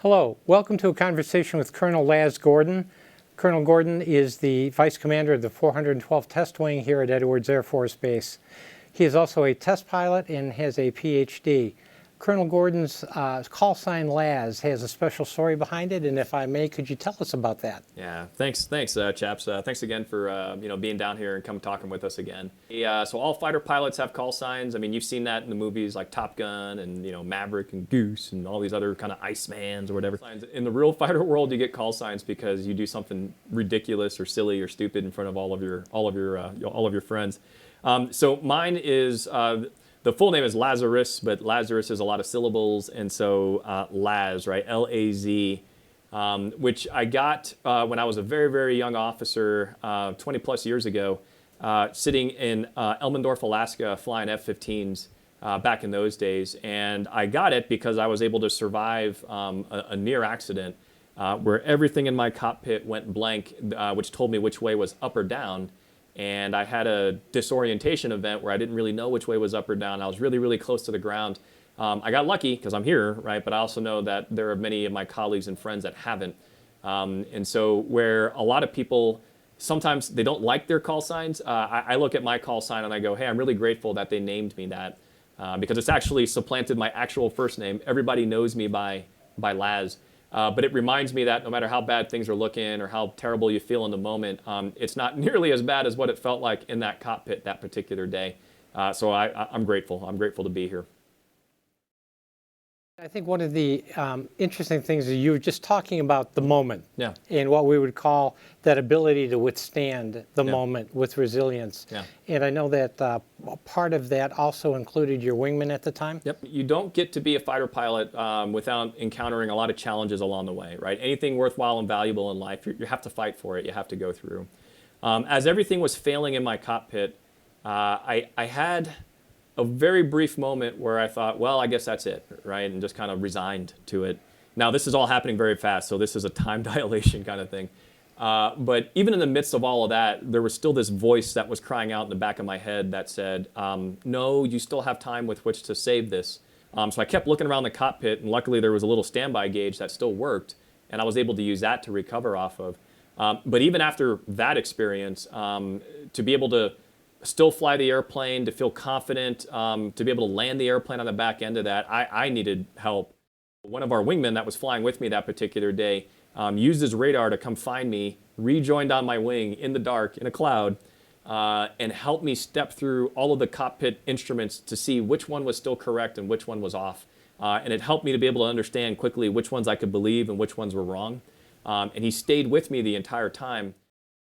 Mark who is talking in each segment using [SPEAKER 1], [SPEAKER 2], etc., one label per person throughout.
[SPEAKER 1] Hello, welcome to a conversation with Colonel Laz Gordon. Colonel Gordon is the Vice Commander of the 412th Test Wing here at Edwards Air Force Base. He is also a test pilot and has a PhD. Colonel Gordon's call sign Laz has a special story behind it, and if I may, could you tell us about that?
[SPEAKER 2] Yeah, thanks, chaps. Thanks again for being down here and come talking with us again. So all fighter pilots have call signs. I mean, you've seen that in the movies like Top Gun and Maverick and Goose and all these other kind of Icemans or whatever. In the real fighter world, you get call signs because you do something ridiculous or silly or stupid in front of all of your friends. So mine is. The full name is Lazarus, but Lazarus is a lot of syllables, and so Laz, right? L-A-Z, which I got when I was a very, very young officer 20 plus years ago, sitting in Elmendorf, Alaska, flying F-15s back in those days. And I got it because I was able to survive a near accident where everything in my cockpit went blank, which told me which way was up or down. And I had a disorientation event where I didn't really know which way was up or down. I was really, really close to the ground. I got lucky because I'm here, right? But I also know that there are many of my colleagues and friends that haven't. And so where a lot of people, sometimes they don't like their call signs, I look at my call sign and I go, hey, I'm really grateful that they named me that because it's actually supplanted my actual first name. Everybody knows me by Laz. But it reminds me that no matter how bad things are looking or how terrible you feel in the moment, it's not nearly as bad as what it felt like in that cockpit that particular day. So I'm grateful. I'm grateful to be here.
[SPEAKER 1] I think one of the interesting things is you were just talking about the moment,
[SPEAKER 2] yeah,
[SPEAKER 1] and what we would call that ability to withstand the moment with resilience.
[SPEAKER 2] Yeah.
[SPEAKER 1] And I know that part of that also included your wingman at the time.
[SPEAKER 2] Yep. You don't get to be a fighter pilot without encountering a lot of challenges along the way, right? Anything worthwhile and valuable in life, you have to fight for it. You have to go through. As everything was failing in my cockpit, I had a very brief moment where I thought, well, I guess that's it, right? And just kind of resigned to it. Now, this is all happening very fast, so this is a time dilation kind of thing. But even in the midst of all of that, there was still this voice that was crying out in the back of my head that said, no, you still have time with which to save this. So I kept looking around the cockpit, and luckily there was a little standby gauge that still worked, and I was able to use that to recover off of. But even after that experience, to be able to still fly the airplane, to feel confident, to be able to land the airplane on the back end of that, I needed help. One of our wingmen that was flying with me that particular day used his radar to come find me, rejoined on my wing in the dark in a cloud, and helped me step through all of the cockpit instruments to see which one was still correct and which one was off. And it helped me to be able to understand quickly which ones I could believe and which ones were wrong. And he stayed with me the entire time.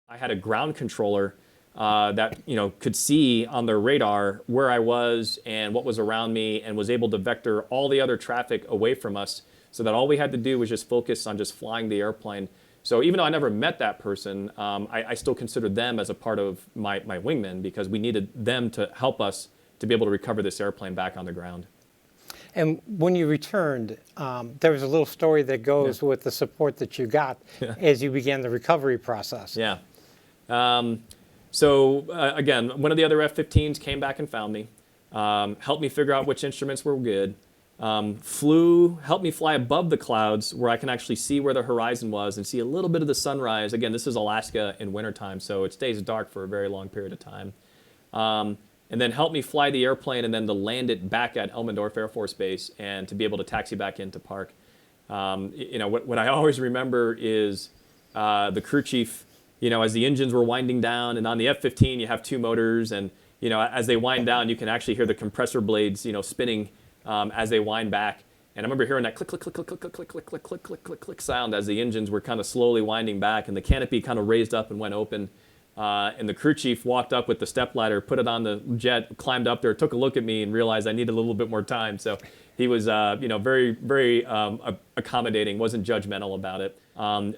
[SPEAKER 2] I had a ground controller that could see on their radar where I was and what was around me, and was able to vector all the other traffic away from us, so that all we had to do was just focus on just flying the airplane. So even though I never met that person, I still considered them as a part of my wingmen, because we needed them to help us to be able to recover this airplane back on the ground.
[SPEAKER 1] And when you returned, there was a little story that goes with the support that you got as you began the recovery process.
[SPEAKER 2] Yeah. So again, one of the other F-15s came back and found me, helped me figure out which instruments were good, helped me fly above the clouds where I can actually see where the horizon was and see a little bit of the sunrise. Again, this is Alaska in wintertime, so it stays dark for a very long period of time. And then helped me fly the airplane and then to land it back at Elmendorf Air Force Base and to be able to taxi back into park. What I always remember is the crew chief, as the engines were winding down, and on the F-15 you have two motors, and as they wind down you can actually hear the compressor blades spinning as they wind back. And I remember hearing that click, click, click, click, click, click, click, click, click, click, click, click, click sound as the engines were kind of slowly winding back, and the canopy kind of raised up and went open. And the crew chief walked up with the stepladder, put it on the jet, climbed up there, took a look at me, and realized I needed a little bit more time. So he was, very, very accommodating, wasn't judgmental about it.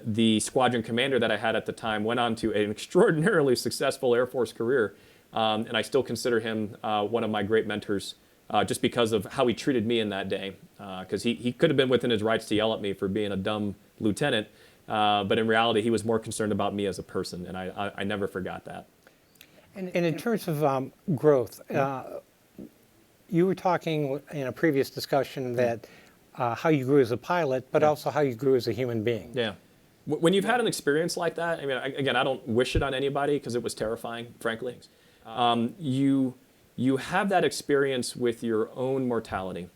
[SPEAKER 2] The squadron commander that I had at the time went on to an extraordinarily successful Air Force career, and I still consider him one of my great mentors, just because of how he treated me in that day. Because he could have been within his rights to yell at me for being a dumb lieutenant, but in reality he was more concerned about me as a person, and I never forgot that.
[SPEAKER 1] And in terms of growth, you were talking in a previous discussion that how you grew as a pilot, but also how you grew as a human being.
[SPEAKER 2] Yeah. When you've had an experience like that, I mean, again, I don't wish it on anybody because it was terrifying, frankly. You have that experience with your own mortality.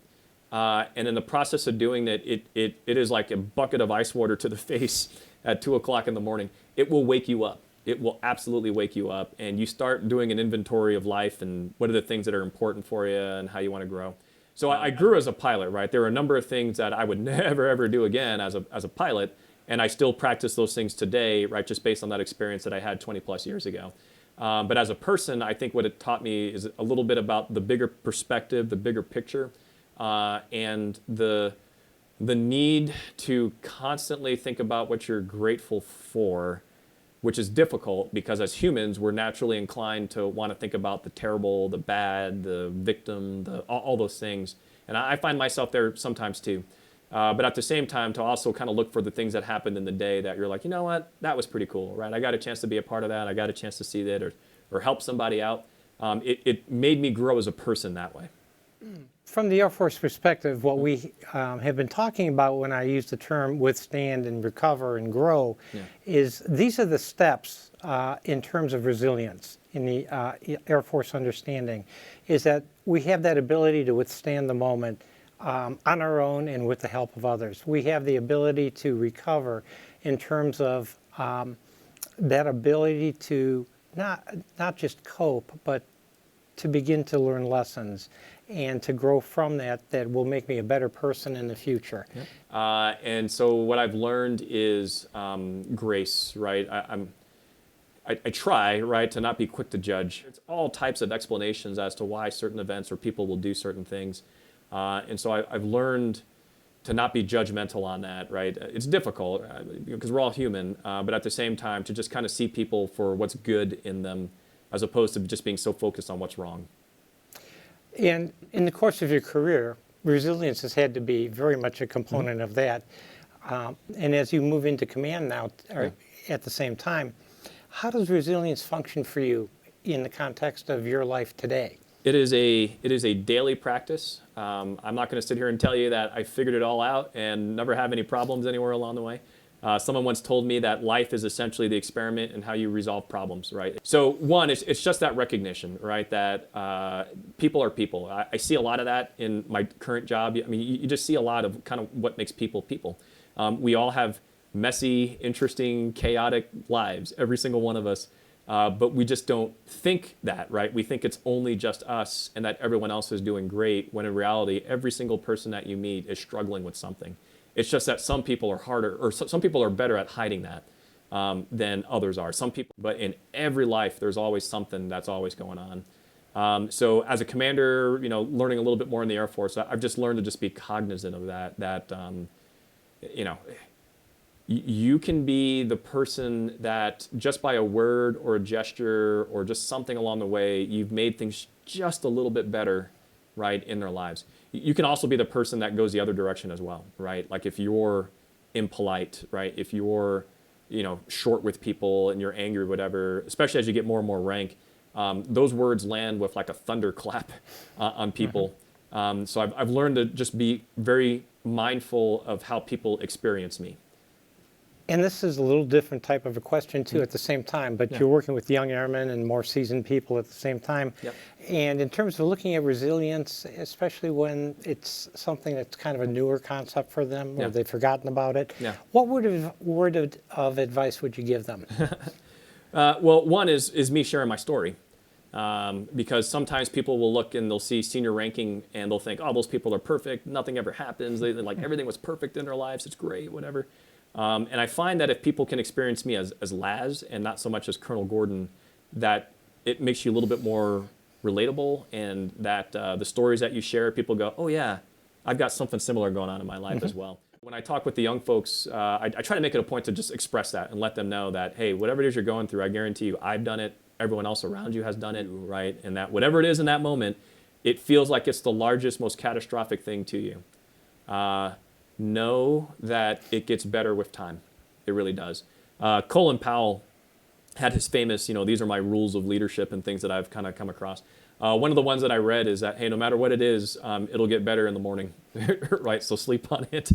[SPEAKER 2] And in the process of doing that, it is like a bucket of ice water to the face at 2 o'clock in the morning. It will wake you up. It will absolutely wake you up. And you start doing an inventory of life and what are the things that are important for you and how you want to grow. So I grew as a pilot, right? There were a number of things that I would never, ever do again as a pilot. And I still practice those things today, right, just based on that experience that I had 20 plus years ago. But as a person, I think what it taught me is a little bit about the bigger perspective, the bigger picture, and the need to constantly think about what you're grateful for, which is difficult because as humans, we're naturally inclined to want to think about the terrible, the bad, the victim, all those things. And I find myself there sometimes too. But at the same time, to also kind of look for the things that happened in the day that you're like, you know what, that was pretty cool, right? I got a chance to be a part of that. I got a chance to see that or help somebody out. It made me grow as a person that way.
[SPEAKER 1] From the Air Force perspective, what we have been talking about when I use the term withstand and recover and grow is these are the steps in terms of resilience in the Air Force understanding, is that we have that ability to withstand the moment on our own and with the help of others. We have the ability to recover in terms of that ability to not just cope, but to begin to learn lessons and to grow from that will make me a better person in the future.
[SPEAKER 2] And so what I've learned is grace, right? I try, right, to not be quick to judge. It's all types of explanations as to why certain events or people will do certain things. And so I've learned to not be judgmental on that, right? It's difficult because we're all human, but at the same time to just kind of see people for what's good in them as opposed to just being so focused on what's wrong.
[SPEAKER 1] And in the course of your career, resilience has had to be very much a component of that. And as you move into command now, or at the same time, how does resilience function for you in the context of your life today?
[SPEAKER 2] It is a daily practice. I'm not going to sit here and tell you that I figured it all out and never have any problems anywhere along the way. Someone once told me that life is essentially the experiment in how you resolve problems, right? So one, it's just that recognition, right, that people are people. I see a lot of that in my current job. I mean, you just see a lot of kind of what makes people people. We all have messy, interesting, chaotic lives, every single one of us. But we just don't think that, right? We think it's only just us and that everyone else is doing great, when in reality, every single person that you meet is struggling with something. It's just that some people are harder, or some people are better at hiding that than others are. Some people, but in every life, there's always something that's always going on. So as a commander, learning a little bit more in the Air Force, I've just learned to just be cognizant of that, you can be the person that just by a word or a gesture or just something along the way, you've made things just a little bit better, right, in their lives. You can also be the person that goes the other direction as well, right? Like if you're impolite, right? If you're, short with people and you're angry or whatever, especially as you get more and more rank, those words land with like a thunderclap on people. So I've learned to just be very mindful of how people experience me.
[SPEAKER 1] And this is a little different type of a question too at the same time, but you're working with young airmen and more seasoned people at the same time.
[SPEAKER 2] Yep. And
[SPEAKER 1] in terms of looking at resilience, especially when it's something that's kind of a newer concept for them or they've forgotten about it, what word of advice would you give them?
[SPEAKER 2] Well, one is me sharing my story. Because sometimes people will look and they'll see senior ranking and they'll think, oh, those people are perfect. Nothing ever happens. They like everything was perfect in their lives. It's great, whatever. And I find that if people can experience me as Laz and not so much as Colonel Gordon, that it makes you a little bit more relatable, and that the stories that you share, people go, oh yeah, I've got something similar going on in my life as well. When I talk with the young folks, I try to make it a point to just express that and let them know that, hey, whatever it is you're going through, I guarantee you I've done it, everyone else around you has done it, right? And that whatever it is in that moment, it feels like it's the largest, most catastrophic thing to you. Know that it gets better with time. It really does. Colin Powell had his famous, these are my rules of leadership and things that I've kind of come across. One of the ones that I read is that, hey, no matter what it is, it'll get better in the morning, right? So sleep on it.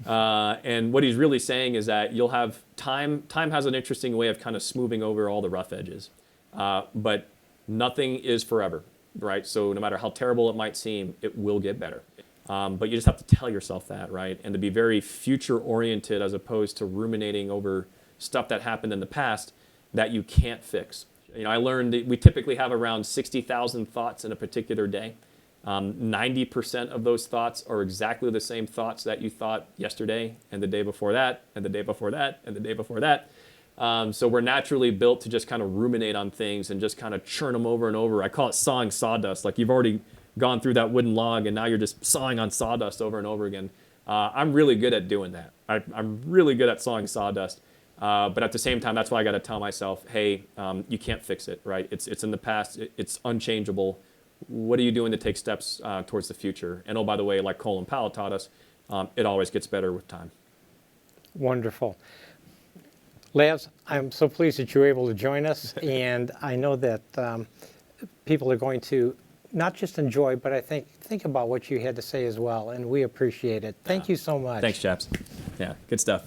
[SPEAKER 2] And what he's really saying is that you'll have time. Time has an interesting way of kind of smoothing over all the rough edges. But nothing is forever, right? So no matter how terrible it might seem, it will get better. But you just have to tell yourself that, right? And to be very future-oriented as opposed to ruminating over stuff that happened in the past that you can't fix. I learned that we typically have around 60,000 thoughts in a particular day. 90% of those thoughts are exactly the same thoughts that you thought yesterday and the day before that and the day before that and the day before that. So we're naturally built to just kind of ruminate on things and just kind of churn them over and over. I call it sawing sawdust. Like you've already gone through that wooden log and now you're just sawing on sawdust over and over again. I'm really good at doing that. I'm really good at sawing sawdust. But at the same time, that's why I got to tell myself, hey, you can't fix it, right? It's in the past. It's unchangeable. What are you doing to take steps towards the future? And oh, by the way, like Cole and Powell taught us, it always gets better with time.
[SPEAKER 1] Wonderful. Laz, I'm so pleased that you were able to join us. And I know that people are going to not just enjoy, but I think about what you had to say as well. And we appreciate it. Thank you so much.
[SPEAKER 2] Thanks, chaps. Yeah, good stuff.